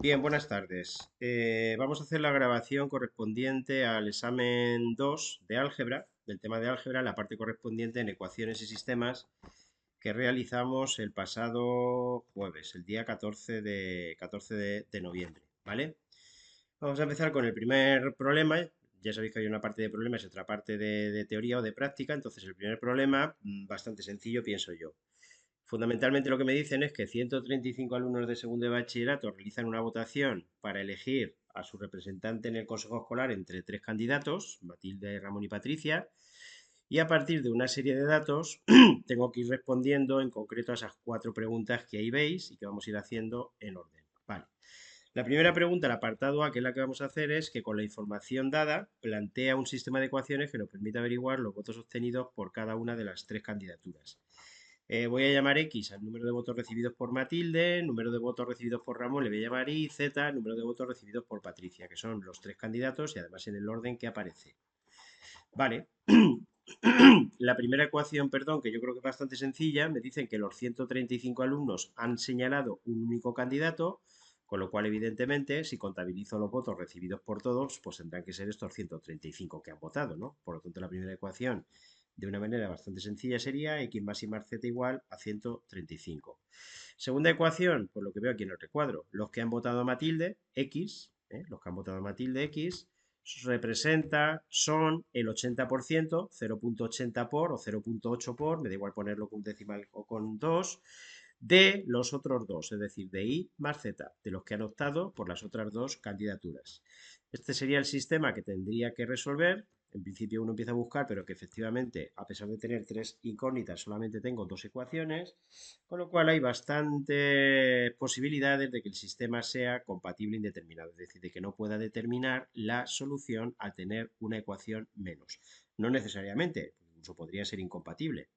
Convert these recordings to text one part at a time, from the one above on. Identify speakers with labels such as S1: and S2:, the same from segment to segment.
S1: Bien, buenas tardes. Vamos a hacer la grabación correspondiente al examen 2 de álgebra, del tema de álgebra, la parte correspondiente en ecuaciones y sistemas que realizamos el pasado jueves, el día 14 de noviembre, ¿vale? Vamos a empezar con el primer problema. Ya sabéis que hay una parte de problemas y otra parte de teoría o de práctica. Entonces, el primer problema, bastante sencillo, pienso yo. Fundamentalmente lo que me dicen es que 135 alumnos de segundo de bachillerato realizan una votación para elegir a su representante en el consejo escolar entre tres candidatos, Matilde, Ramón y Patricia, y a partir de una serie de datos tengo que ir respondiendo en concreto a esas cuatro preguntas que ahí veis y que vamos a ir haciendo en orden. Vale. La primera pregunta, el apartado A, que es la que vamos a hacer, es que con la información dada plantea un sistema de ecuaciones que nos permite averiguar los votos obtenidos por cada una de las tres candidaturas. Voy a llamar X al número de votos recibidos por Matilde, número de votos recibidos por Ramón le voy a llamar Y, Z, número de votos recibidos por Patricia, que son los tres candidatos y además en el orden que aparece. Vale. La primera ecuación, perdón, que yo creo que es bastante sencilla, me dicen que los 135 alumnos han señalado un único candidato, con lo cual, evidentemente, si contabilizo los votos recibidos por todos, pues tendrán que ser estos 135 que han votado, ¿no? Por lo tanto, la primera ecuación, de una manera bastante sencilla, sería x más y más z igual a 135. Segunda ecuación, por lo que veo aquí en el recuadro, los que han votado a Matilde, x, los que han votado a Matilde, x, son el 80%, 0,80 por o 0,8 por, me da igual ponerlo con un decimal o con 2, de los otros dos, es decir, de y más z, de los que han optado por las otras dos candidaturas. Este sería el sistema que tendría que resolver. En principio uno empieza a buscar, pero que efectivamente, a pesar de tener tres incógnitas, solamente tengo dos ecuaciones, con lo cual hay bastantes posibilidades de que el sistema sea compatible indeterminado, es decir, de que no pueda determinar la solución al tener una ecuación menos. No necesariamente, incluso podría ser incompatible.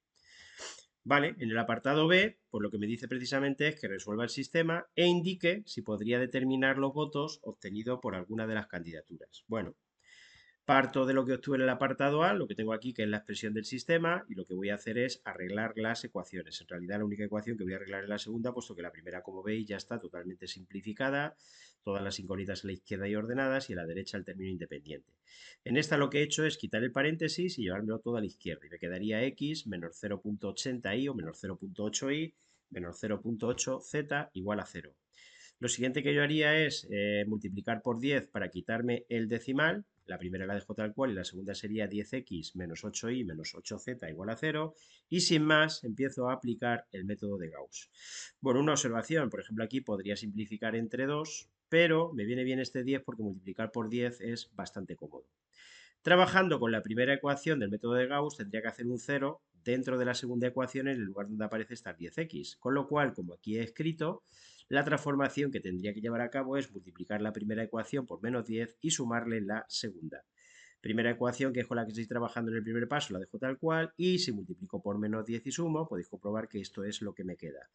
S1: Vale, en el apartado B, pues lo que me dice precisamente es que resuelva el sistema e indique si podría determinar los votos obtenidos por alguna de las candidaturas. Bueno, parto de lo que obtuve en el apartado A, lo que tengo aquí que es la expresión del sistema, y lo que voy a hacer es arreglar las ecuaciones. En realidad la única ecuación que voy a arreglar es la segunda, puesto que la primera, como veis, ya está totalmente simplificada, todas las incógnitas a la izquierda y ordenadas, y a la derecha el término independiente. En esta lo que he hecho es quitar el paréntesis y llevármelo todo a la izquierda, y me quedaría x menos 0,80y o menos 0,8y menos 0,8z igual a 0. Lo siguiente que yo haría es multiplicar por 10 para quitarme el decimal. La primera la dejo tal cual y la segunda sería 10x menos 8y menos 8z igual a 0. Y sin más, empiezo a aplicar el método de Gauss. Bueno, una observación, por ejemplo, aquí podría simplificar entre 2, pero me viene bien este 10 porque multiplicar por 10 es bastante cómodo. Trabajando con la primera ecuación del método de Gauss, tendría que hacer un 0 dentro de la segunda ecuación en el lugar donde aparece esta 10x. Con lo cual, como aquí he escrito, la transformación que tendría que llevar a cabo es multiplicar la primera ecuación por menos 10 y sumarle la segunda. Primera ecuación, que es con la que estoy trabajando en el primer paso, la dejo tal cual, y si multiplico por menos 10 y sumo, podéis comprobar que esto es lo que me queda.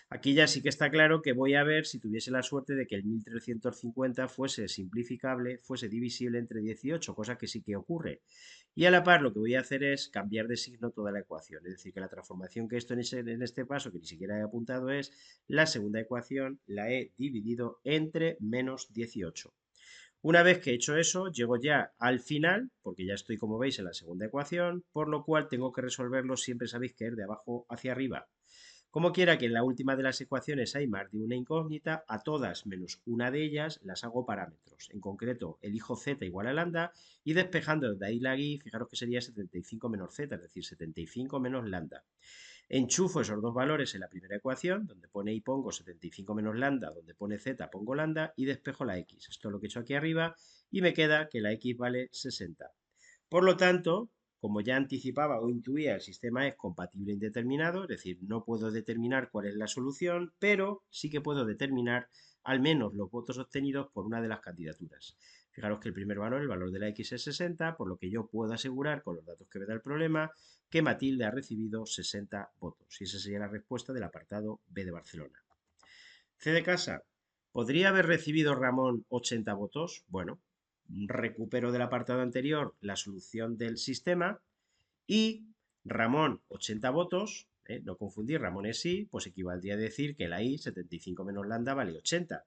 S1: Aquí ya sí que está claro que voy a ver si tuviese la suerte de que el 1350 fuese simplificable, fuese divisible entre 18, cosa que sí que ocurre. Y a la par lo que voy a hacer es cambiar de signo toda la ecuación, es decir, que la transformación que esto en este paso, que ni siquiera he apuntado, es la segunda ecuación, la he dividido entre menos 18. Una vez que he hecho eso, llego ya al final, porque ya estoy, como veis, en la segunda ecuación, por lo cual tengo que resolverlo, siempre sabéis que es de abajo hacia arriba. Como quiera que en la última de las ecuaciones hay más de una incógnita, a todas menos una de ellas las hago parámetros. En concreto, elijo z igual a lambda y despejando desde ahí la y, fijaros que sería 75 menos z, es decir, 75 menos lambda. Enchufo esos dos valores en la primera ecuación, donde pone y pongo 75 menos lambda, donde pone z pongo lambda y despejo la x. Esto es lo que he hecho aquí arriba y me queda que la x vale 60. Por lo tanto, como ya anticipaba o intuía, el sistema es compatible indeterminado, es decir, no puedo determinar cuál es la solución, pero sí que puedo determinar al menos los votos obtenidos por una de las candidaturas. Fijaros que el primer valor, el valor de la x es 60, por lo que yo puedo asegurar con los datos que me da el problema que Matilde ha recibido 60 votos. Y esa sería la respuesta del apartado B de Barcelona. C de casa. ¿Podría haber recibido Ramón 80 votos? Bueno, recupero del apartado anterior la solución del sistema y Ramón 80 votos, no confundir, Ramón es sí, pues equivaldría a decir que la I 75 menos lambda vale 80.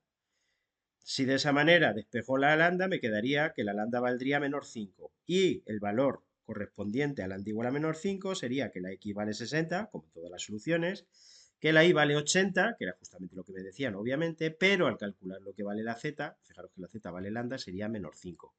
S1: Si de esa manera despejo la lambda, me quedaría que la lambda valdría menor 5 y el valor correspondiente a lambda igual a menor 5 sería que la x vale 60, como en todas las soluciones, que la y vale 80, que era justamente lo que me decían, obviamente, pero al calcular lo que vale la z, fijaros que la z vale lambda, sería menor 5.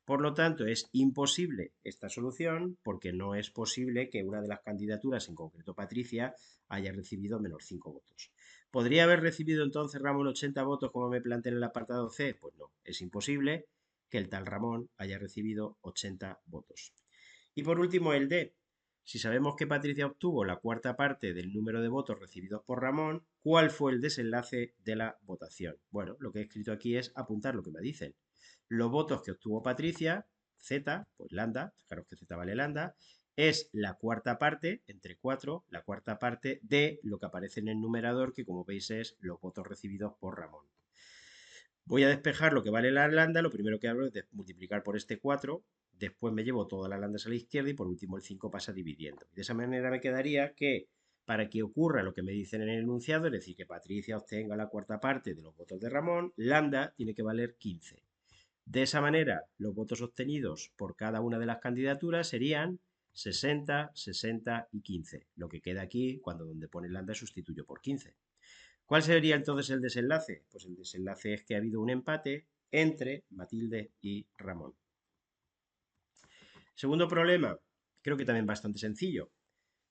S1: Por lo tanto, es imposible esta solución porque no es posible que una de las candidaturas, en concreto Patricia, haya recibido menor 5 votos. ¿Podría haber recibido entonces Ramón 80 votos como me planteé en el apartado C? Pues no, es imposible que el tal Ramón haya recibido 80 votos. Y por último, el D. Si sabemos que Patricia obtuvo la cuarta parte del número de votos recibidos por Ramón, ¿cuál fue el desenlace de la votación? Bueno, lo que he escrito aquí es apuntar lo que me dicen. Los votos que obtuvo Patricia, Z, pues lambda, fijaros que Z vale lambda, es la cuarta parte, entre 4, la cuarta parte de lo que aparece en el numerador, que como veis es los votos recibidos por Ramón. Voy a despejar lo que vale la lambda, lo primero que hago es multiplicar por este 4, después me llevo todas las lambdas a la izquierda y por último el 5 pasa dividiendo. De esa manera me quedaría que para que ocurra lo que me dicen en el enunciado, es decir, que Patricia obtenga la cuarta parte de los votos de Ramón, lambda tiene que valer 15. De esa manera, los votos obtenidos por cada una de las candidaturas serían 60, 60 y 15. Lo que queda aquí, cuando donde pone lambda sustituyo por 15. ¿Cuál sería entonces el desenlace? Pues el desenlace es que ha habido un empate entre Matilde y Ramón. Segundo problema, creo que también bastante sencillo.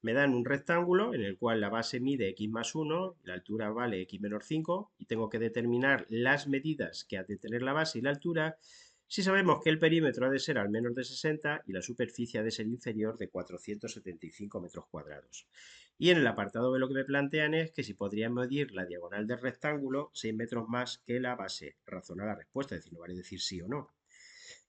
S1: Me dan un rectángulo en el cual la base mide x más 1, la altura vale x menos 5 y tengo que determinar las medidas que ha de tener la base y la altura si sabemos que el perímetro ha de ser al menos de 60 y la superficie ha de ser inferior de 475 metros cuadrados. Y en el apartado B lo que me plantean es que si podrían medir la diagonal del rectángulo 6 metros más que la base. Razona la respuesta, es decir, no vale decir sí o no.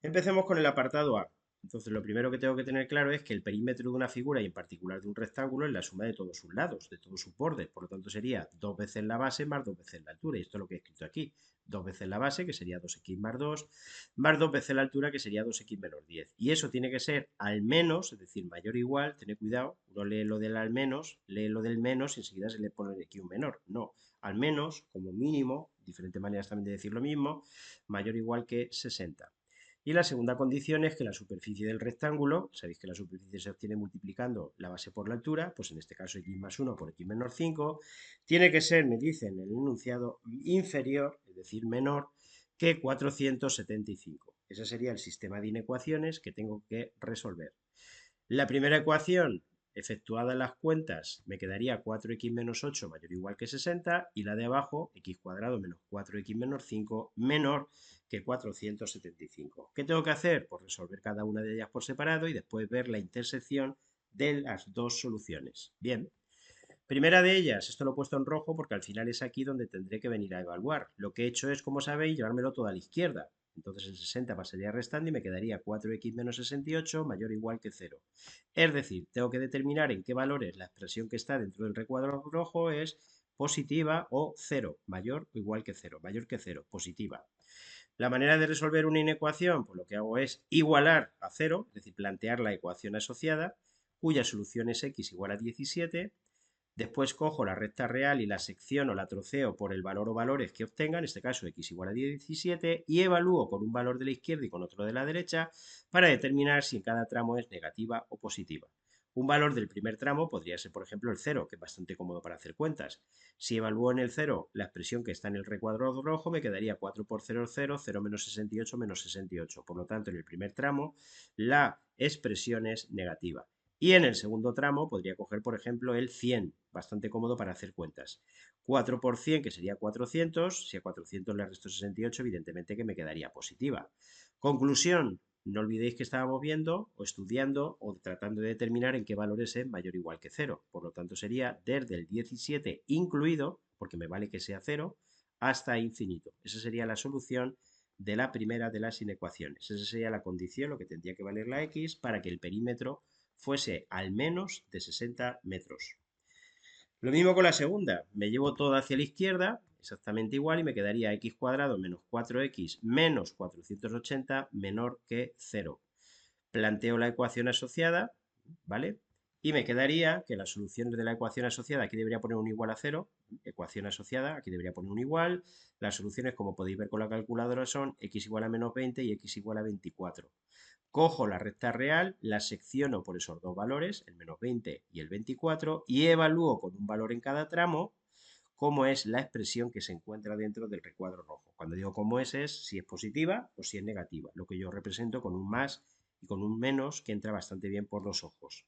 S1: Empecemos con el apartado A. Entonces, lo primero que tengo que tener claro es que el perímetro de una figura y en particular de un rectángulo es la suma de todos sus lados, de todos sus bordes. Por lo tanto, sería 2 veces la base más 2 veces la altura. Y esto es lo que he escrito aquí. 2 veces la base, que sería 2x más 2, más 2 veces la altura, que sería 2x menos 10. Y eso tiene que ser al menos, es decir, mayor o igual, tened cuidado, uno lee lo del al menos, lee lo del menos y enseguida se le pone aquí un menor. No, al menos, como mínimo, diferentes maneras también de decir lo mismo, mayor o igual que 60. Y la segunda condición es que la superficie del rectángulo, sabéis que la superficie se obtiene multiplicando la base por la altura, pues en este caso x más 1 por x menos 5, tiene que ser, me dicen en el enunciado, inferior, es decir, menor, que 475. Ese sería el sistema de inecuaciones que tengo que resolver. La primera ecuación, efectuadas las cuentas, me quedaría 4x menos 8 mayor o igual que 60 y la de abajo, x cuadrado menos 4x menos 5 menor que 475. ¿Qué tengo que hacer? Pues resolver cada una de ellas por separado y después ver la intersección de las dos soluciones. Bien, primera de ellas, esto lo he puesto en rojo porque al final es aquí donde tendré que venir a evaluar. Lo que he hecho es, como sabéis, llevármelo todo a la izquierda. Entonces el 60 pasaría restando y me quedaría 4x menos 68 mayor o igual que 0. Es decir, tengo que determinar en qué valores la expresión que está dentro del recuadro rojo es positiva o 0, mayor o igual que 0, mayor que 0, positiva. La manera de resolver una inecuación, pues lo que hago es igualar a 0, es decir, plantear la ecuación asociada, cuya solución es x igual a 17. Después cojo la recta real y la secciono, la troceo por el valor o valores que obtenga, en este caso x igual a 17, y evalúo con un valor de la izquierda y con otro de la derecha para determinar si en cada tramo es negativa o positiva. Un valor del primer tramo podría ser, por ejemplo, el 0, que es bastante cómodo para hacer cuentas. Si evalúo en el 0 la expresión que está en el recuadro rojo, me quedaría 4 por 0, 0, 0 menos 68 menos 68. Por lo tanto, en el primer tramo, la expresión es negativa. Y en el segundo tramo podría coger, por ejemplo, el 100, bastante cómodo para hacer cuentas. 4 por 100, que sería 400, si a 400 le resto 68, evidentemente que me quedaría positiva. Conclusión, no olvidéis que estábamos viendo o estudiando o tratando de determinar en qué valores es mayor o igual que 0. Por lo tanto, sería desde el 17 incluido, porque me vale que sea 0, hasta infinito. Esa sería la solución de la primera de las inecuaciones. Esa sería la condición, lo que tendría que valer la x para que el perímetro fuese al menos de 60 metros. Lo mismo con la segunda, me llevo todo hacia la izquierda, exactamente igual, y me quedaría x cuadrado menos 4x menos 480 menor que 0. Planteo la ecuación asociada, ¿vale? Y me quedaría que las soluciones de la ecuación asociada, aquí debería poner un igual a 0, ecuación asociada, aquí debería poner un igual. Las soluciones, como podéis ver con la calculadora, son x igual a menos 20 y x igual a 24. Cojo la recta real, la secciono por esos dos valores, el menos 20 y el 24, y evalúo con un valor en cada tramo cómo es la expresión que se encuentra dentro del recuadro rojo. Cuando digo cómo es si es positiva o si es negativa, lo que yo represento con un más y con un menos que entra bastante bien por los ojos.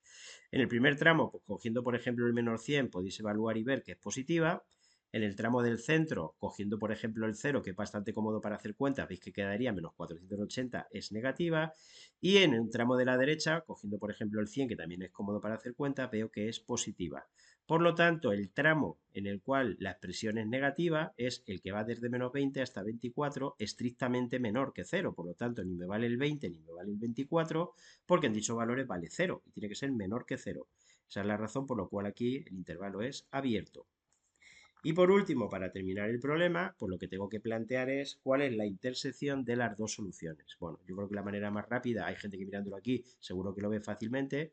S1: En el primer tramo, pues, cogiendo por ejemplo el menor 100, podéis evaluar y ver que es positiva. En el tramo del centro, cogiendo por ejemplo el 0, que es bastante cómodo para hacer cuentas, veis que quedaría menos 480, es negativa. Y en el tramo de la derecha, cogiendo por ejemplo el 100, que también es cómodo para hacer cuentas, veo que es positiva. Por lo tanto, el tramo en el cual la expresión es negativa es el que va desde menos 20 hasta 24, estrictamente menor que 0. Por lo tanto, ni me vale el 20 ni me vale el 24, porque en dichos valores vale 0 y tiene que ser menor que 0. Esa es la razón por la cual aquí el intervalo es abierto. Y por último, para terminar el problema, pues lo que tengo que plantear es cuál es la intersección de las dos soluciones. Bueno, yo creo que la manera más rápida, hay gente que mirándolo aquí seguro que lo ve fácilmente.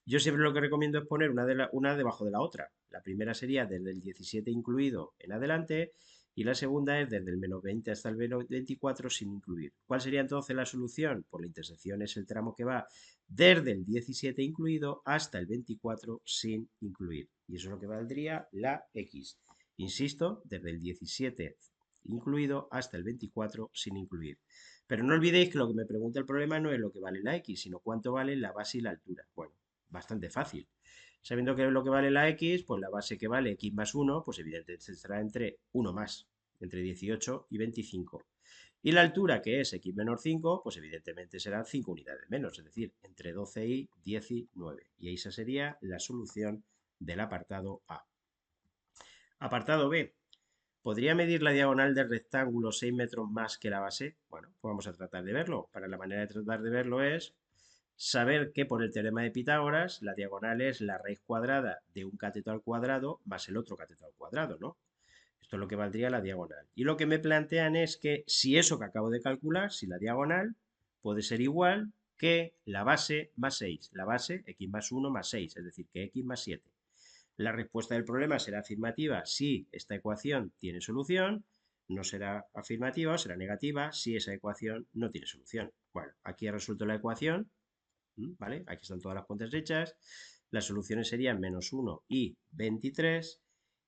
S1: Yo siempre lo que recomiendo es poner una debajo de la otra. La primera sería desde el 17 incluido en adelante y la segunda es desde el menos 20 hasta el menos 24 sin incluir. ¿Cuál sería entonces la solución? Pues la intersección es el tramo que va desde el 17 incluido hasta el 24 sin incluir. Y eso es lo que valdría la X. Insisto, desde el 17 incluido hasta el 24 sin incluir. Pero no olvidéis que lo que me pregunta el problema no es lo que vale la X, sino cuánto vale la base y la altura. Bueno, bastante fácil. Sabiendo que es lo que vale la X, pues la base que vale X más 1, pues evidentemente estará entre 1 más, entre 18 y 25. Y la altura, que es X menor 5, pues evidentemente serán 5 unidades menos, es decir, entre 12 y 19. Y esa sería la solución del apartado A. Apartado B. ¿Podría medir la diagonal del rectángulo 6 metros más que la base? Bueno, pues vamos a tratar de verlo. Para la manera de tratar de verlo es saber que por el teorema de Pitágoras la diagonal es la raíz cuadrada de un cateto al cuadrado más el otro cateto al cuadrado, ¿no? Esto es lo que valdría la diagonal. Y lo que me plantean es que si eso que acabo de calcular, si la diagonal puede ser igual que la base más 6. La base, x más 1 más 6, es decir, que x más 7. La respuesta del problema será afirmativa si esta ecuación tiene solución, no será afirmativa o será negativa si esa ecuación no tiene solución. Bueno, aquí he resuelto la ecuación, ¿vale? Aquí están todas las cuentas hechas. Las soluciones serían menos 1 y 23.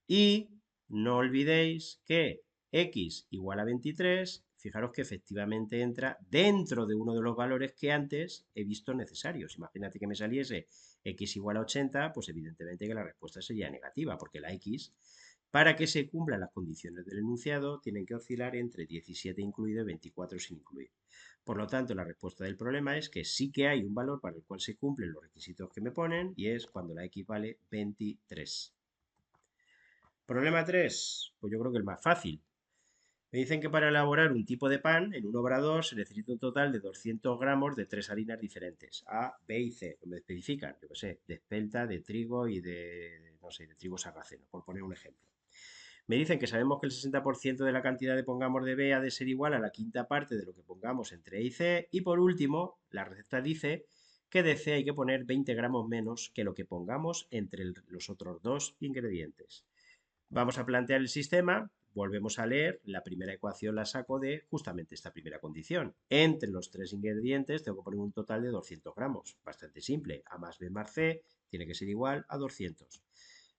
S1: Y no olvidéis que x igual a 23, fijaros que efectivamente entra dentro de uno de los valores que antes he visto necesarios. Imagínate que me saliese x igual a 80, pues evidentemente que la respuesta sería negativa, porque la x, para que se cumplan las condiciones del enunciado, tienen que oscilar entre 17 incluido y 24 sin incluir. Por lo tanto, la respuesta del problema es que sí que hay un valor para el cual se cumplen los requisitos que me ponen y es cuando la x vale 23. Problema 3, pues yo creo que el más fácil. Me dicen que para elaborar un tipo de pan en un obrador se necesita un total de 200 gramos de tres harinas diferentes, A, B y C. No me especifican, yo qué sé, de espelta, de trigo y de, no sé, de trigo sarraceno, por poner un ejemplo. Me dicen que sabemos que el 60% de la cantidad de pongamos de B ha de ser igual a la quinta parte de lo que pongamos entre E y C. Y por último, la receta dice que de C hay que poner 20 gramos menos que lo que pongamos entre los otros dos ingredientes. Vamos a plantear el sistema, volvemos a leer, la primera ecuación la saco de justamente esta primera condición. Entre los tres ingredientes tengo que poner un total de 200 gramos. Bastante simple. A más B más C tiene que ser igual a 200.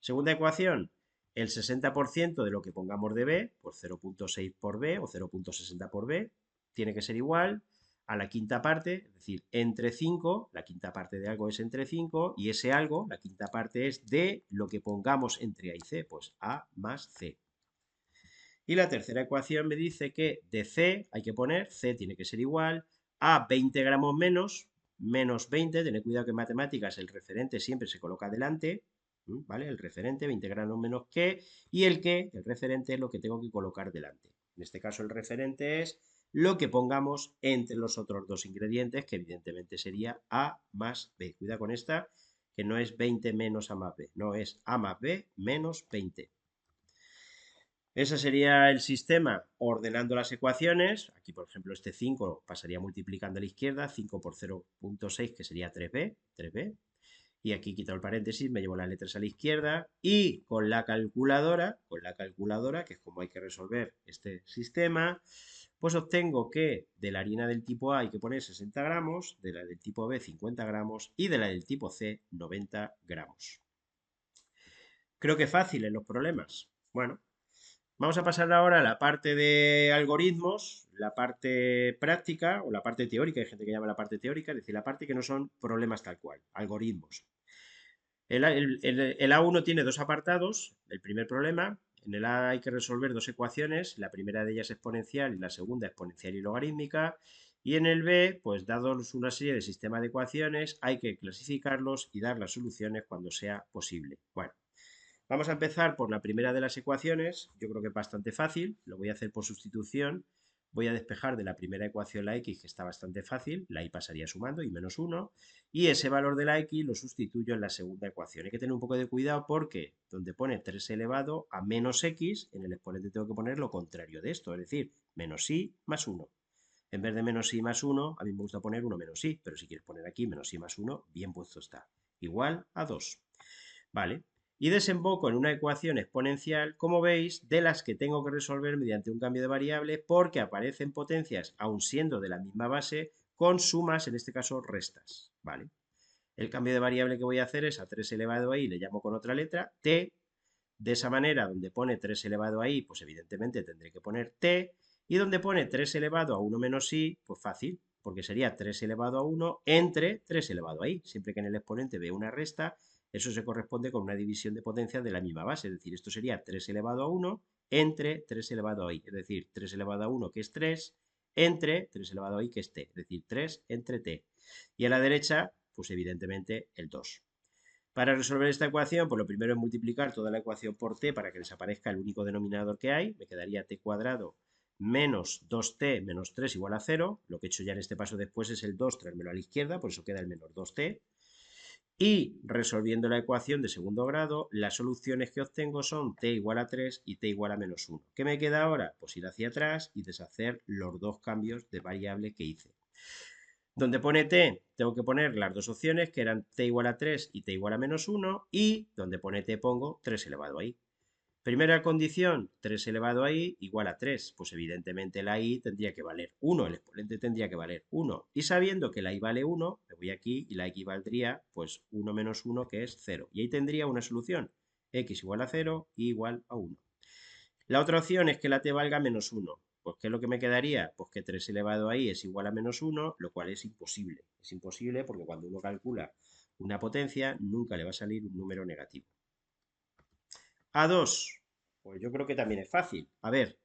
S1: Segunda ecuación, el 60% de lo que pongamos de B, pues 0.6 por B o 0.60 por B, tiene que ser igual a la quinta parte, es decir, entre 5, la quinta parte de algo es entre 5, y ese algo, la quinta parte es de lo que pongamos entre A y C, pues A más C. Y la tercera ecuación me dice que de C hay que poner, C tiene que ser igual a 20 gramos menos 20, tened cuidado que en matemáticas el referente siempre se coloca delante, ¿vale? El referente, 20 gramos menos que, y el referente es lo que tengo que colocar delante. En este caso el referente es lo que pongamos entre los otros dos ingredientes, que evidentemente sería A más B. Cuidado con esta, que no es 20 menos A más B, no, es A más B menos 20. Ese sería el sistema ordenando las ecuaciones. Aquí, por ejemplo, este 5 pasaría multiplicando a la izquierda, 5 por 0.6, que sería 3b, 3b. Y aquí quito el paréntesis, me llevo las letras a la izquierda y con la calculadora, que es como hay que resolver este sistema, pues obtengo que de la harina del tipo A hay que poner 60 gramos, de la del tipo B 50 gramos y de la del tipo C 90 gramos. Creo que fácil en los problemas. Bueno, vamos a pasar ahora a la parte de algoritmos, la parte práctica o la parte teórica. Hay gente que llama la parte teórica, es decir, la parte que no son problemas tal cual, algoritmos. El A1 tiene dos apartados. El primer problema, en el A hay que resolver dos ecuaciones, la primera de ellas exponencial y la segunda exponencial y logarítmica. Y en el B, pues dados una serie de sistemas de ecuaciones, hay que clasificarlos y dar las soluciones cuando sea posible. Bueno, vamos a empezar por la primera de las ecuaciones. Yo creo que es bastante fácil. Lo voy a hacer por sustitución. Voy a despejar de la primera ecuación la x, que está bastante fácil. La y pasaría sumando, y menos 1. Y ese valor de la x lo sustituyo en la segunda ecuación. Hay que tener un poco de cuidado porque donde pone 3 elevado a menos x, en el exponente tengo que poner lo contrario de esto, es decir, menos y más 1. En vez de menos y más 1, a mí me gusta poner 1 menos y, pero si quieres poner aquí menos y más 1, bien puesto está. Igual a 2. ¿Vale? Y desemboco en una ecuación exponencial, como veis, de las que tengo que resolver mediante un cambio de variable porque aparecen potencias, aun siendo de la misma base, con sumas, en este caso restas. ¿Vale? El cambio de variable que voy a hacer es a 3 elevado a i, le llamo con otra letra, t. De esa manera, donde pone 3 elevado a i, pues evidentemente tendré que poner t. Y donde pone 3 elevado a 1 menos i, pues fácil, porque sería 3 elevado a 1 entre 3 elevado a i. Siempre que en el exponente vea una resta, eso se corresponde con una división de potencias de la misma base. Es decir, esto sería 3 elevado a 1 entre 3 elevado a i. Es decir, 3 elevado a 1, que es 3, entre 3 elevado a i, que es t. Es decir, 3 entre t. Y a la derecha, pues evidentemente el 2. Para resolver esta ecuación, pues lo primero es multiplicar toda la ecuación por t para que desaparezca el único denominador que hay. Me quedaría t cuadrado menos 2t menos 3 igual a 0. Lo que he hecho ya en este paso después es el 2 traérmelo a la izquierda, por eso queda el menos 2t. Y resolviendo la ecuación de segundo grado, las soluciones que obtengo son t igual a 3 y t igual a menos 1. ¿Qué me queda ahora? Pues ir hacia atrás y deshacer los dos cambios de variable que hice. Donde pone t, tengo que poner las dos opciones, que eran t igual a 3 y t igual a menos 1, y donde pone t pongo 3 elevado a i. Primera condición, 3 elevado a i igual a 3. Pues evidentemente la i tendría que valer 1, el exponente tendría que valer 1. Y sabiendo que la i vale 1, me voy aquí y la x valdría pues 1 menos 1, que es 0. Y ahí tendría una solución, x igual a 0 y igual a 1. La otra opción es que la t valga menos 1. Pues, ¿qué es lo que me quedaría? Pues que 3 elevado a i es igual a menos 1, lo cual es imposible. Es imposible porque cuando uno calcula una potencia, nunca le va a salir un número negativo. A2, pues yo creo que también es fácil. A ver,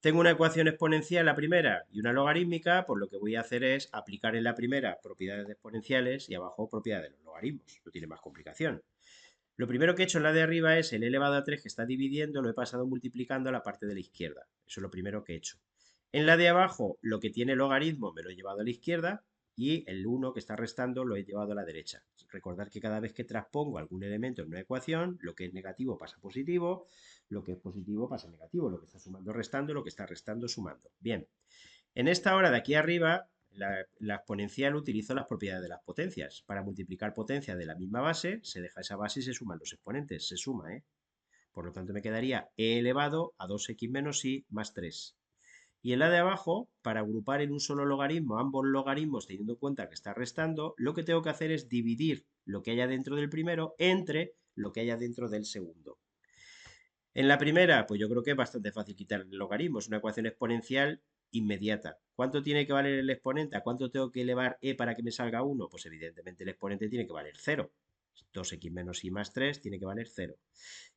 S1: tengo una ecuación exponencial, la primera, y una logarítmica, pues lo que voy a hacer es aplicar en la primera propiedades de exponenciales y abajo propiedades de los logaritmos. No tiene más complicación. Lo primero que he hecho en la de arriba es el elevado a 3 que está dividiendo, lo he pasado multiplicando a la parte de la izquierda. Eso es lo primero que he hecho. En la de abajo, lo que tiene logaritmo me lo he llevado a la izquierda y el 1 que está restando lo he llevado a la derecha. Recordad que cada vez que transpongo algún elemento en una ecuación, lo que es negativo pasa a positivo, lo que es positivo pasa a negativo, lo que está sumando restando, lo que está restando sumando. Bien, en esta hora de aquí arriba, la exponencial utilizo las propiedades de las potencias. Para multiplicar potencias de la misma base, se deja esa base y se suman los exponentes. Se suma, ¿eh? Por lo tanto, me quedaría e elevado a 2x menos y más 3. Y en la de abajo, para agrupar en un solo logaritmo ambos logaritmos teniendo en cuenta que está restando, lo que tengo que hacer es dividir lo que haya dentro del primero entre lo que haya dentro del segundo. En la primera, pues yo creo que es bastante fácil quitar el logaritmo, es una ecuación exponencial inmediata. ¿Cuánto tiene que valer el exponente? ¿A cuánto tengo que elevar e para que me salga 1? Pues evidentemente el exponente tiene que valer 0. 2x menos y más 3 tiene que valer 0.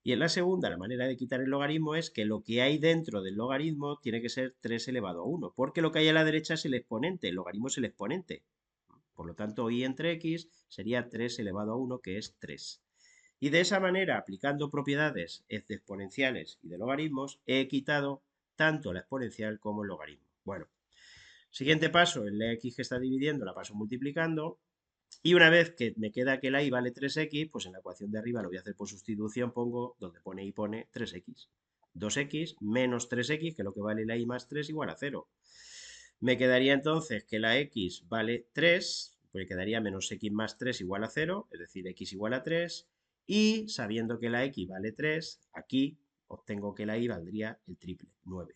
S1: Y en la segunda, la manera de quitar el logaritmo es que lo que hay dentro del logaritmo tiene que ser 3 elevado a 1, porque lo que hay a la derecha es el exponente, el logaritmo es el exponente. Por lo tanto, y entre x sería 3 elevado a 1, que es 3. Y de esa manera, aplicando propiedades de exponenciales y de logaritmos, he quitado tanto la exponencial como el logaritmo. Bueno, siguiente paso, en la x que está dividiendo la paso multiplicando. Y una vez que me queda que la y vale 3x, pues en la ecuación de arriba lo voy a hacer por sustitución, pongo donde pone y pone 3x. 2x menos 3x, que es lo que vale la y más 3, igual a 0. Me quedaría entonces que la x vale 3, pues me quedaría menos x más 3 igual a 0, es decir, x igual a 3, y sabiendo que la x vale 3, aquí obtengo que la y valdría el triple, 9.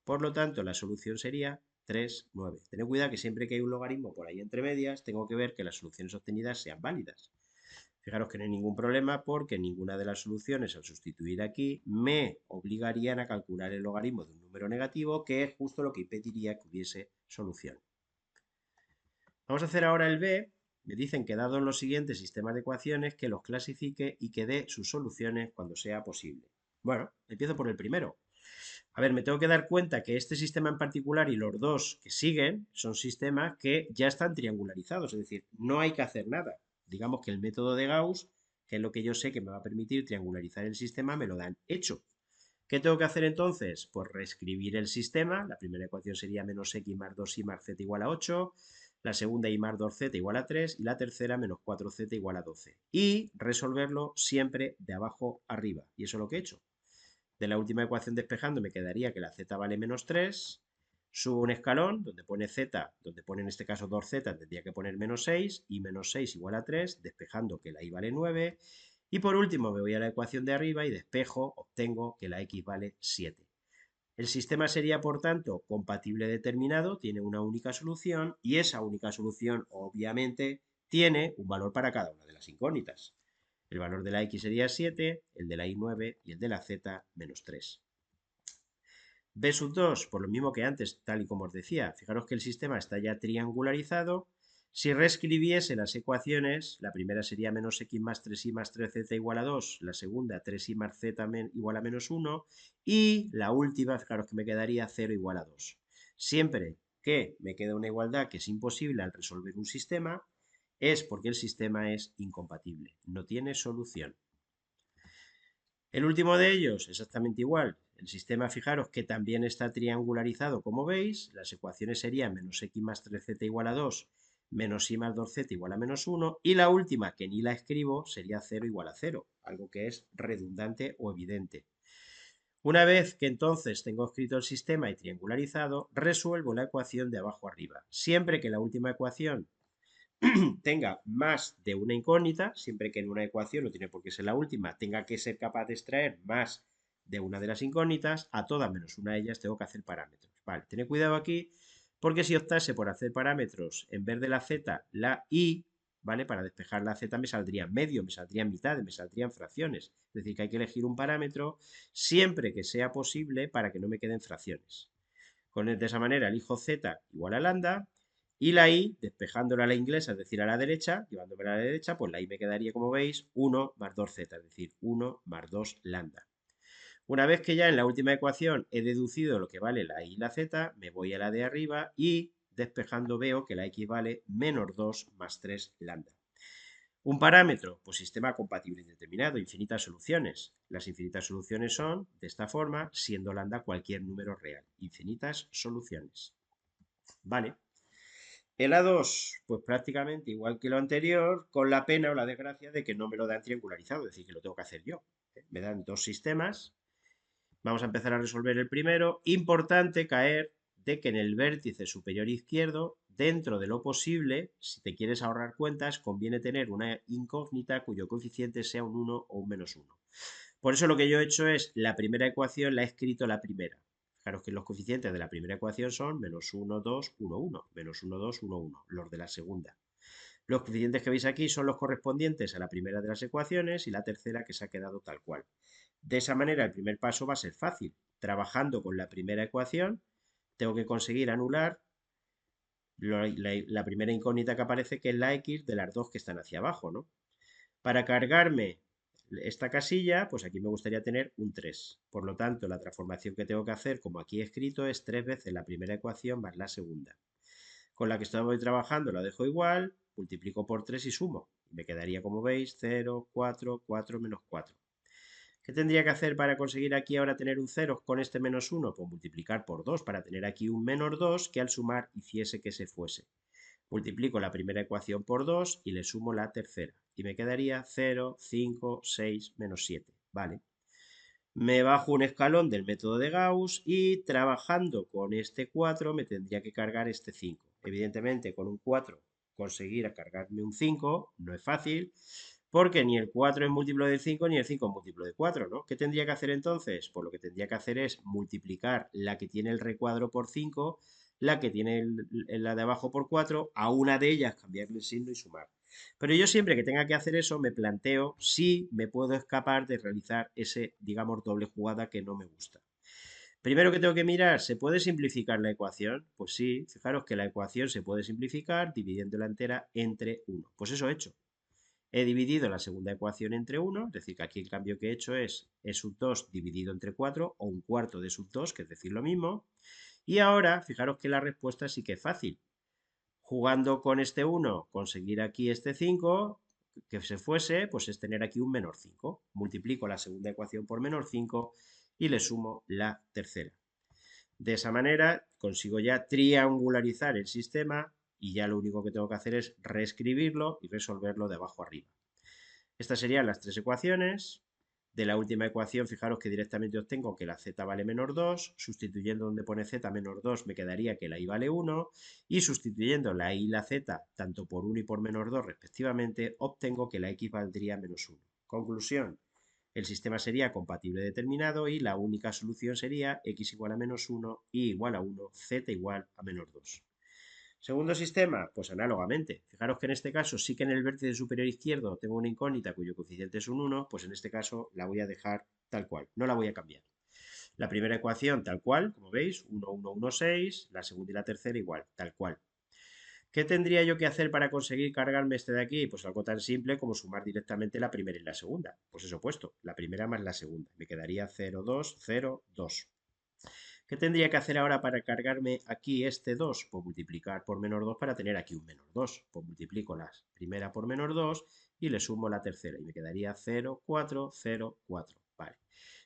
S1: Por lo tanto, la solución sería 3, 9. Tened cuidado que siempre que hay un logaritmo por ahí entre medias, tengo que ver que las soluciones obtenidas sean válidas. Fijaros que no hay ningún problema porque ninguna de las soluciones al sustituir aquí me obligarían a calcular el logaritmo de un número negativo, que es justo lo que impediría que hubiese solución. Vamos a hacer ahora el B. Me dicen que dado los siguientes sistemas de ecuaciones, que los clasifique y que dé sus soluciones cuando sea posible. Bueno, empiezo por el primero. A ver, me tengo que dar cuenta que este sistema en particular y los dos que siguen son sistemas que ya están triangularizados, es decir, no hay que hacer nada. Digamos que el método de Gauss, que es lo que yo sé que me va a permitir triangularizar el sistema, me lo dan hecho. ¿Qué tengo que hacer entonces? Pues reescribir el sistema. La primera ecuación sería menos x más 2y más z igual a 8. La segunda y más 2z igual a 3. Y la tercera menos 4z igual a 12. Y resolverlo siempre de abajo arriba. Y eso es lo que he hecho. De la última ecuación despejando me quedaría que la z vale menos 3. Subo un escalón donde pone z, donde pone en este caso 2z, tendría que poner menos 6. Y menos 6 igual a 3, despejando que la y vale 9. Y por último me voy a la ecuación de arriba y despejo, obtengo que la x vale 7. El sistema sería, por tanto, compatible determinado, tiene una única solución y esa única solución, obviamente, tiene un valor para cada una de las incógnitas. El valor de la x sería 7, el de la y 9 y el de la z menos 3. B sub 2, por lo mismo que antes, tal y como os decía, fijaros que el sistema está ya triangularizado. Si reescribiese las ecuaciones, la primera sería menos x más 3y más 3z igual a 2, la segunda 3y más z igual a menos 1 y la última, fijaros que me quedaría 0 igual a 2. Siempre que me queda una igualdad que es imposible al resolver un sistema, es porque el sistema es incompatible, no tiene solución. El último de ellos, exactamente igual. El sistema, fijaros que también está triangularizado, como veis. Las ecuaciones serían menos x más 3z igual a 2, menos y más 2z igual a menos 1. Y la última, que ni la escribo, sería 0 igual a 0, algo que es redundante o evidente. Una vez que entonces tengo escrito el sistema y triangularizado, resuelvo la ecuación de abajo arriba. Siempre que la última ecuación tenga más de una incógnita, siempre que en una ecuación, no tiene por qué ser la última, tenga que ser capaz de extraer más de una de las incógnitas, a todas menos una de ellas tengo que hacer parámetros. Vale, tened cuidado aquí, porque si optase por hacer parámetros en vez de la z, la y, ¿vale? Para despejar la z me saldría medio, me saldrían mitades, me saldrían fracciones. Es decir, que hay que elegir un parámetro siempre que sea posible para que no me queden fracciones. De esa manera elijo z igual a lambda y la i, despejándola a la inglesa, es decir, a la derecha, llevándomela a la derecha, pues la i me quedaría, como veis, 1 más 2z, es decir, 1 más 2 lambda. Una vez que ya en la última ecuación he deducido lo que vale la y y la z, me voy a la de arriba y despejando veo que la x vale menos 2 más 3 lambda. Un parámetro, pues sistema compatible indeterminado, infinitas soluciones. Las infinitas soluciones son de esta forma, siendo lambda cualquier número real. Infinitas soluciones. Vale. El A2, pues prácticamente igual que lo anterior, con la pena o la desgracia de que no me lo dan triangularizado, es decir, que lo tengo que hacer yo. Me dan dos sistemas. Vamos a empezar a resolver el primero. Importante caer de que en el vértice superior izquierdo, dentro de lo posible, si te quieres ahorrar cuentas, conviene tener una incógnita cuyo coeficiente sea un 1 o un menos 1. Por eso lo que yo he hecho es, la primera ecuación la he escrito la primera. Fijaros que los coeficientes de la primera ecuación son menos 1, 2, 1, 1, menos 1, 2, 1, 1, los de la segunda. Los coeficientes que veis aquí son los correspondientes a la primera de las ecuaciones y la tercera que se ha quedado tal cual. De esa manera el primer paso va a ser fácil. Trabajando con la primera ecuación, tengo que conseguir anular la primera incógnita que aparece, que es la x de las dos que están hacia abajo, ¿no? Para cargarme esta casilla, pues aquí me gustaría tener un 3. Por lo tanto, la transformación que tengo que hacer, como aquí he escrito, es 3 veces la primera ecuación más la segunda. Con la que estoy trabajando la dejo igual, multiplico por 3 y sumo. Me quedaría, como veis, 0, 4, 4 menos 4. ¿Qué tendría que hacer para conseguir aquí ahora tener un 0 con este menos 1? Pues multiplicar por 2 para tener aquí un menos 2 que al sumar hiciese que se fuese. Multiplico la primera ecuación por 2 y le sumo la tercera. Y me quedaría 0, 5, 6, menos 7. Vale. Me bajo un escalón del método de Gauss y trabajando con este 4 me tendría que cargar este 5. Evidentemente con un 4 conseguir cargarme un 5, no es fácil, porque ni el 4 es múltiplo del 5 ni el 5 es múltiplo de 4, ¿no? ¿Qué tendría que hacer entonces? Pues lo que tendría que hacer es multiplicar la que tiene el recuadro por 5, la que tiene la de abajo por 4, a una de ellas cambiarle el signo y sumar. Pero yo siempre que tenga que hacer eso me planteo si me puedo escapar de realizar ese, digamos, doble jugada que no me gusta. Primero que tengo que mirar, ¿se puede simplificar la ecuación? Pues sí, fijaros que la ecuación se puede simplificar dividiéndola entera entre 1. Pues eso he hecho. He dividido la segunda ecuación entre 1, es decir, que aquí el cambio que he hecho es e sub 2 dividido entre 4, o un cuarto de sub 2, que es decir lo mismo. Y ahora, fijaros que la respuesta sí que es fácil. Jugando con este 1, conseguir aquí este 5, que se fuese, pues es tener aquí un menor 5. Multiplico la segunda ecuación por menor 5 y le sumo la tercera. De esa manera consigo ya triangularizar el sistema y ya lo único que tengo que hacer es reescribirlo y resolverlo de abajo arriba. Estas serían las tres ecuaciones. De la última ecuación, fijaros que directamente obtengo que la z vale menor 2, sustituyendo donde pone z menor 2 me quedaría que la y vale 1, y sustituyendo la y y la z tanto por 1 y por menor 2 respectivamente, obtengo que la x valdría menos 1. Conclusión, el sistema sería compatible determinado y la única solución sería x igual a menos 1, y igual a 1, z igual a menos 2. Segundo sistema, pues análogamente. Fijaros que en este caso sí que en el vértice superior izquierdo tengo una incógnita cuyo coeficiente es un 1, pues en este caso la voy a dejar tal cual, no la voy a cambiar. La primera ecuación tal cual, como veis, 1, 1, 1, 6, la segunda y la tercera igual, tal cual. ¿Qué tendría yo que hacer para conseguir cargarme este de aquí? Pues algo tan simple como sumar directamente la primera y la segunda. Pues eso puesto, la primera más la segunda. Me quedaría 0, 2, 0, 2. ¿Qué tendría que hacer ahora para cargarme aquí este 2? Pues multiplicar por menor 2 para tener aquí un menor 2. Pues multiplico la primera por menor 2 y le sumo la tercera y me quedaría 0, 4, 0, 4. Vale.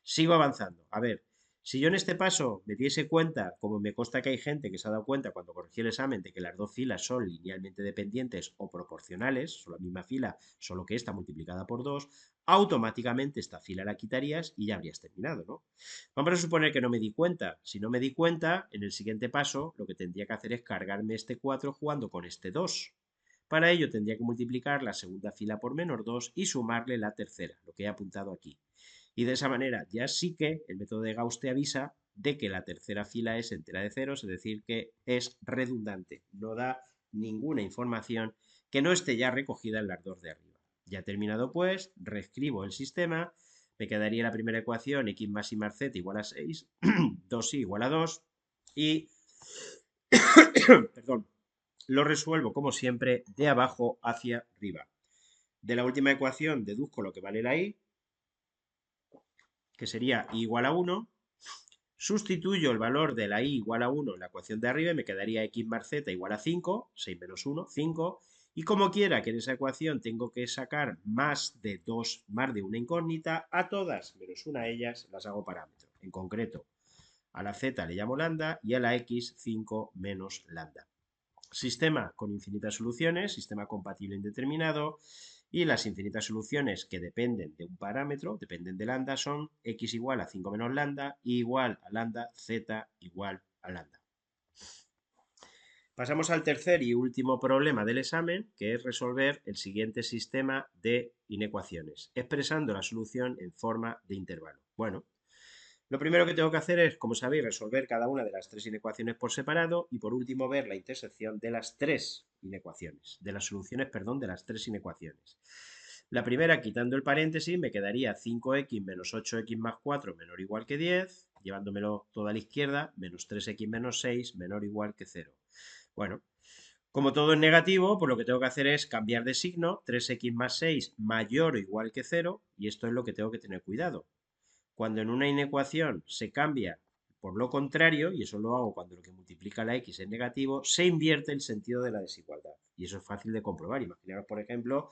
S1: Sigo avanzando. A ver, si yo en este paso me diese cuenta, como me consta que hay gente que se ha dado cuenta cuando corregí el examen, de que las dos filas son linealmente dependientes o proporcionales, son la misma fila, solo que esta multiplicada por 2, automáticamente esta fila la quitarías y ya habrías terminado, ¿no? Vamos a suponer que no me di cuenta. Si no me di cuenta, en el siguiente paso lo que tendría que hacer es cargarme este 4 jugando con este 2. Para ello tendría que multiplicar la segunda fila por menor 2 y sumarle la tercera, lo que he apuntado aquí. Y de esa manera ya sí que el método de Gauss te avisa de que la tercera fila es entera de ceros, es decir, que es redundante, no da ninguna información que no esté ya recogida en las dos de arriba. Ya terminado pues, reescribo el sistema, me quedaría la primera ecuación, x más y más z igual a 6, 2y igual a 2, y, perdón, lo resuelvo como siempre de abajo hacia arriba. De la última ecuación deduzco lo que vale la y, que sería y igual a 1, sustituyo el valor de la y igual a 1 en la ecuación de arriba y me quedaría x más z igual a 5, 6 menos 1, 5, y como quiera que en esa ecuación tengo que sacar más de una incógnita, a todas menos una de ellas las hago parámetro. En concreto, a la z le llamo lambda y a la x 5 menos lambda. Sistema con infinitas soluciones, sistema compatible indeterminado, y las infinitas soluciones que dependen de un parámetro, dependen de lambda, son x igual a 5 menos lambda, y igual a lambda, z igual a lambda. Pasamos al tercer y último problema del examen, que es resolver el siguiente sistema de inecuaciones, expresando la solución en forma de intervalo. Bueno, lo primero que tengo que hacer es, como sabéis, resolver cada una de las tres inecuaciones por separado y por último ver la intersección de las tres inecuaciones, de las soluciones, perdón, de las tres inecuaciones. La primera, quitando el paréntesis, me quedaría 5x menos 8x más 4 menor o igual que 10, llevándomelo todo a la izquierda, menos 3x menos 6 menor o igual que 0. Bueno, como todo es negativo, pues lo que tengo que hacer es cambiar de signo, 3x más 6 mayor o igual que 0, y esto es lo que tengo que tener cuidado. Cuando en una inecuación se cambia por lo contrario, y eso lo hago cuando lo que multiplica la x es negativo, se invierte el sentido de la desigualdad. Y eso es fácil de comprobar. Imaginaos, por ejemplo,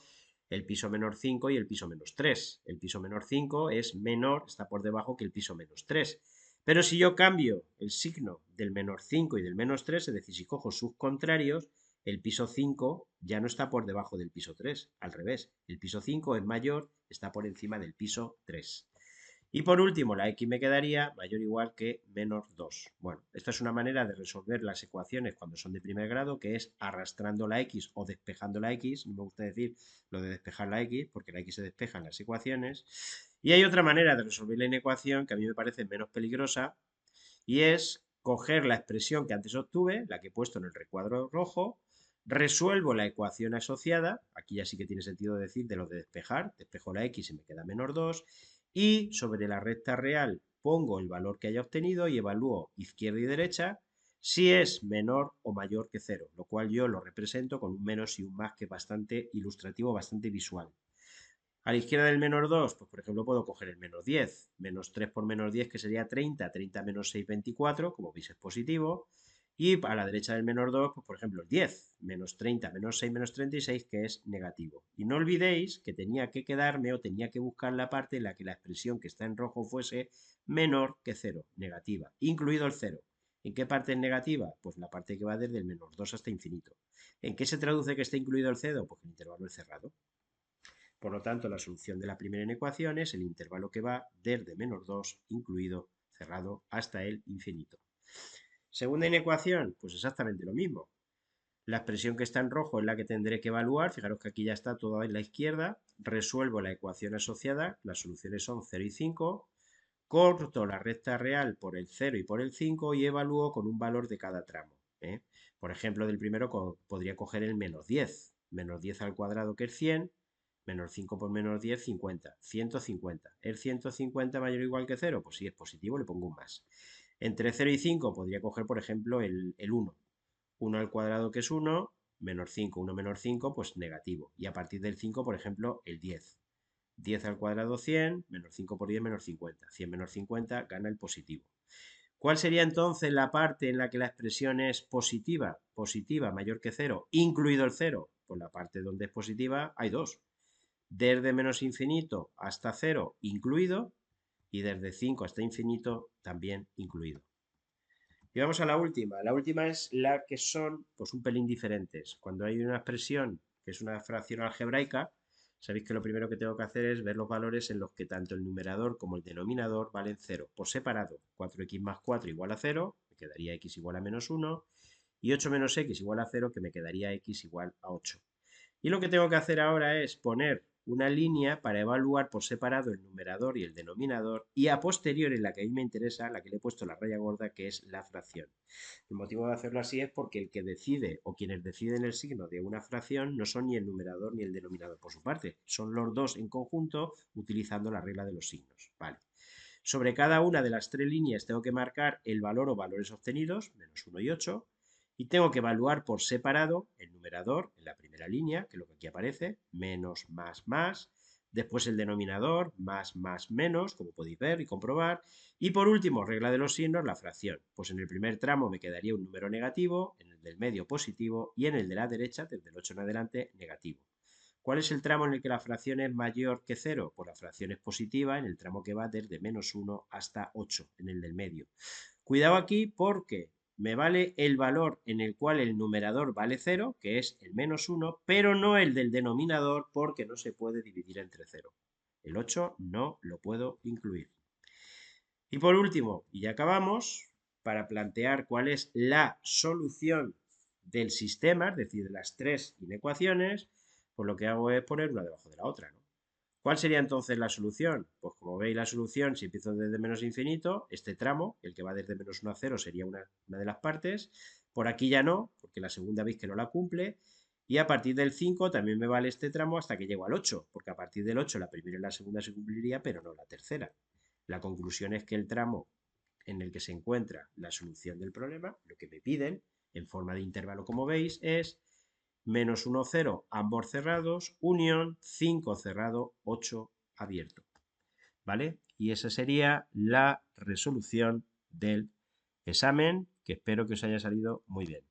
S1: el piso menor 5 y el piso menos 3. El piso menor 5 es menor, está por debajo que el piso menos 3. Pero si yo cambio el signo del menor 5 y del menos 3, es decir, si cojo sus contrarios, el piso 5 ya no está por debajo del piso 3, al revés. El piso 5 es mayor, está por encima del piso 3. Y por último, la x me quedaría mayor o igual que menos 2. Bueno, esta es una manera de resolver las ecuaciones cuando son de primer grado, que es arrastrando la x o despejando la x. No me gusta decir lo de despejar la x, porque la x se despeja en las ecuaciones. Y hay otra manera de resolver la inecuación que a mí me parece menos peligrosa, y es coger la expresión que antes obtuve, la que he puesto en el recuadro rojo, resuelvo la ecuación asociada, aquí ya sí que tiene sentido decir de lo de despejar, despejo la x y me queda menos 2, y sobre la recta real pongo el valor que haya obtenido y evalúo izquierda y derecha si es menor o mayor que 0, lo cual yo lo represento con un menos y un más que es bastante ilustrativo, bastante visual. A la izquierda del menos 2, pues por ejemplo puedo coger el menos 10. Menos 3 por menos 10, que sería 30. 30 menos 6, 24. Como veis es positivo. Y a la derecha del menos 2, pues por ejemplo el 10. Menos 30 menos 6 menos 36, que es negativo. Y no olvidéis que tenía que quedarme o tenía que buscar la parte en la que la expresión que está en rojo fuese menor que 0, negativa, incluido el 0. ¿En qué parte es negativa? Pues la parte que va desde el menos 2 hasta infinito. ¿En qué se traduce que esté incluido el 0? Pues el intervalo es cerrado. Por lo tanto, la solución de la primera inecuación es el intervalo que va desde menos 2, incluido, cerrado, hasta el infinito. Segunda inecuación, pues exactamente lo mismo. La expresión que está en rojo es la que tendré que evaluar. Fijaros que aquí ya está todo en la izquierda. Resuelvo la ecuación asociada. Las soluciones son 0 y 5. Corto la recta real por el 0 y por el 5 y evalúo con un valor de cada tramo. Por ejemplo, del primero podría coger el menos 10. Menos 10 al cuadrado, que es 100. Menos 5 por menos 10, 50. 150. ¿El 150 mayor o igual que 0? Pues si es positivo le pongo un más. Entre 0 y 5 podría coger, por ejemplo, el 1. 1 al cuadrado, que es 1. Menos 5. 1 menos 5, pues negativo. Y a partir del 5, por ejemplo, el 10. 10 al cuadrado, 100. Menos 5 por 10, menos 50. 100 menos 50 gana el positivo. ¿Cuál sería entonces la parte en la que la expresión es positiva? Positiva, mayor que 0, incluido el 0. Pues la parte donde es positiva hay dos. Desde menos infinito hasta 0 incluido, y desde 5 hasta infinito también incluido. Y vamos a la última. La última es la que son pues un pelín diferentes. Cuando hay una expresión que es una fracción algebraica, sabéis que lo primero que tengo que hacer es ver los valores en los que tanto el numerador como el denominador valen 0 por separado. 4x más 4 igual a 0, me quedaría x igual a menos 1, y 8 menos x igual a 0, que me quedaría x igual a 8. Y lo que tengo que hacer ahora es poner una línea para evaluar por separado el numerador y el denominador, y a posteriori, la que a mí me interesa, la que le he puesto la raya gorda, que es la fracción. El motivo de hacerlo así es porque el que decide o quienes deciden el signo de una fracción no son ni el numerador ni el denominador por su parte, son los dos en conjunto utilizando la regla de los signos. Vale. Sobre cada una de las tres líneas tengo que marcar el valor o valores obtenidos, menos 1 y 8, y tengo que evaluar por separado el numerador en la primera línea, que es lo que aquí aparece, menos, más, después el denominador, más, menos, como podéis ver y comprobar, y por último, regla de los signos, la fracción. Pues en el primer tramo me quedaría un número negativo, en el del medio positivo y en el de la derecha, desde el 8 en adelante, negativo. ¿Cuál es el tramo en el que la fracción es mayor que 0? Pues la fracción es positiva en el tramo que va desde menos 1 hasta 8, en el del medio. Cuidado aquí porque me vale el valor en el cual el numerador vale 0, que es el menos 1, pero no el del denominador, porque no se puede dividir entre 0. El 8 no lo puedo incluir. Y por último, y ya acabamos, para plantear cuál es la solución del sistema, es decir, de las tres inecuaciones, pues lo que hago es poner una debajo de la otra, ¿no? ¿Cuál sería entonces la solución? Pues como veis, la solución, si empiezo desde menos infinito, este tramo, el que va desde menos 1 a 0, sería una de las partes. Por aquí ya no, porque la segunda veis que no la cumple. Y a partir del 5 también me vale este tramo hasta que llego al 8, porque a partir del 8 la primera y la segunda se cumpliría, pero no la tercera. La conclusión es que el tramo en el que se encuentra la solución del problema, lo que me piden en forma de intervalo, como veis, es menos 1, 0, ambos cerrados, unión 5 cerrado, 8 abierto. ¿Vale? Y esa sería la resolución del examen, que espero que os haya salido muy bien.